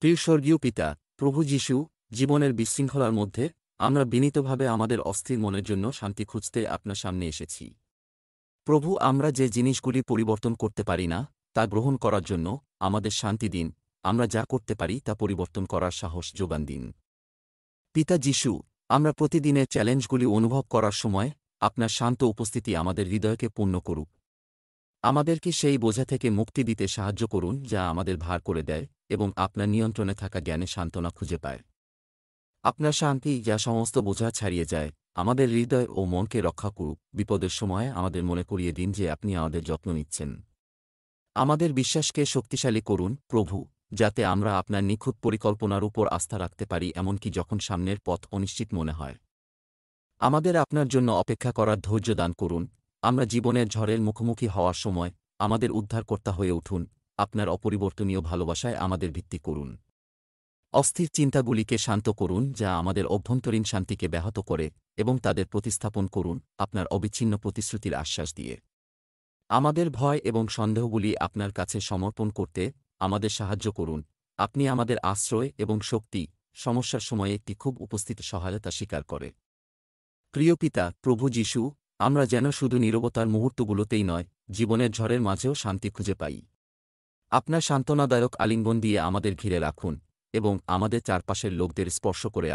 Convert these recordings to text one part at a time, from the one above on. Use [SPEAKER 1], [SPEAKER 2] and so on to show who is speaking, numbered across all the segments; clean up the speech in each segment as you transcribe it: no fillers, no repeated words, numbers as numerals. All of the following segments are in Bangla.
[SPEAKER 1] প্রিয় স্বর্গীয় পিতা, প্রভু যীশু, জীবনের বিশৃঙ্খলার মধ্যে আমরা বিনীতভাবে আমাদের অস্থির মনের জন্য শান্তি খুঁজতে আপনার সামনে এসেছি। প্রভু, আমরা যে জিনিসগুলি পরিবর্তন করতে পারি না, তা গ্রহণ করার জন্য আমাদের শান্তি দিন। আমরা যা করতে পারি তা পরিবর্তন করার সাহস যোগান দিন। পিতা যীশু, আমরা প্রতিদিনের চ্যালেঞ্জগুলি অনুভব করার সময় আপনার শান্ত উপস্থিতি আমাদের হৃদয়কে পূর্ণ করুক। আমাদেরকে সেই বোঝা থেকে মুক্তি দিতে সাহায্য করুন যা আমাদের ভার করে দেয়, এবং আপনার নিয়ন্ত্রণে থাকা জ্ঞানে সান্ত্বনা খুঁজে পায়। আপনার শান্তি যা সমস্ত বোঝা ছাড়িয়ে যায়, আমাদের হৃদয় ও মনকে রক্ষা করুক। বিপদের সময়ে আমাদের মনে করিয়ে দিন যে আপনি আমাদের যত্ন নিচ্ছেন। আমাদের বিশ্বাসকে শক্তিশালী করুন প্রভু, যাতে আমরা আপনার নিখুঁত পরিকল্পনার উপর আস্থা রাখতে পারি, এমনকি যখন সামনের পথ অনিশ্চিত মনে হয়। আমাদের আপনার জন্য অপেক্ষা করার ধৈর্য দান করুন। আমরা জীবনের ঝড়ের মুখোমুখি হওয়ার সময় আমাদের উদ্ধারকর্তা হয়ে উঠুন। আপনার অপরিবর্তনীয় ভালোবাসায় আমাদের ভিত্তি করুন। অস্থির চিন্তাগুলিকে শান্ত করুন যা আমাদের অভ্যন্তরীণ শান্তিকে ব্যাহত করে, এবং তাদের প্রতিস্থাপন করুন আপনার অবিচ্ছিন্ন প্রতিশ্রুতির আশ্বাস দিয়ে। আমাদের ভয় এবং সন্দেহগুলি আপনার কাছে সমর্পণ করতে আমাদের সাহায্য করুন। আপনি আমাদের আশ্রয় এবং শক্তি, সমস্যার সময়ে একটি খুব উপস্থিত সহায়তা স্বীকার করে। প্রিয় পিতা, প্রভু যীশু, আমরা যেন শুধু নীরবতার মুহূর্তগুলোতেই নয়, জীবনের ঝড়ের মাঝেও শান্তি খুঁজে পাই। আপনার সান্ত্বনাদায়ক আলিঙ্গন দিয়ে আমাদের ঘিরে রাখুন, এবং আমাদের চারপাশের লোকদের স্পর্শ করে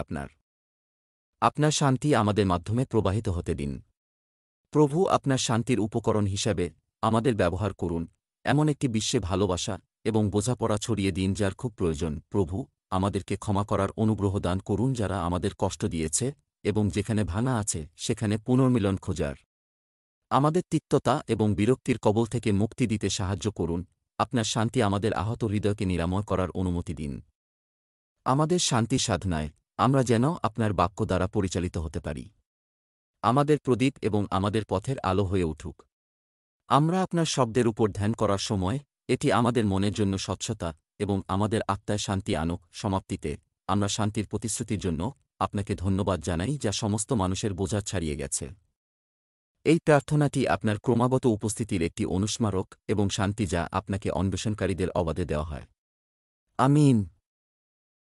[SPEAKER 1] আপনার শান্তি আমাদের মাধ্যমে প্রবাহিত হতে দিন। প্রভু, আপনার শান্তির উপকরণ হিসাবে আমাদের ব্যবহার করুন। এমন একটি বিশ্বে ভালোবাসা এবং বোঝাপড়া ছড়িয়ে দিন যার খুব প্রয়োজন। প্রভু, আমাদেরকে ক্ষমা করার অনুগ্রহ দান করুন যারা আমাদের কষ্ট দিয়েছে, এবং যেখানে ভাঙা আছে সেখানে পুনর্মিলন খোঁজার। আমাদের তিক্ততা এবং বিরক্তির কবল থেকে মুক্তি দিতে সাহায্য করুন। আপনার শান্তি আমাদের আহত হৃদয়কে নিরাময় করার অনুমতি দিন। আমাদের শান্তি সাধনায় আমরা যেন আপনার বাক্য দ্বারা পরিচালিত হতে পারি। আমাদের প্রদীপ এবং আমাদের পথের আলো হয়ে উঠুক। আমরা আপনার শব্দের উপর ধ্যান করার সময় এটি আমাদের মনের জন্য স্বচ্ছতা এবং আমাদের আত্মায় শান্তি আনুক। সমাপ্তিতে আমরা শান্তির প্রতিশ্রুতির জন্য আপনাকে ধন্যবাদ জানাই, যা সমস্ত মানুষের বোঝা ছাড়িয়ে গেছে। এই প্রার্থনাটি আপনার ক্রমাগত উপস্থিতির একটি অনুস্মারক এবং শান্তি যা আপনাকে অন্বেষণকারীদের অবাধে দেওয়া হয়। আমিন।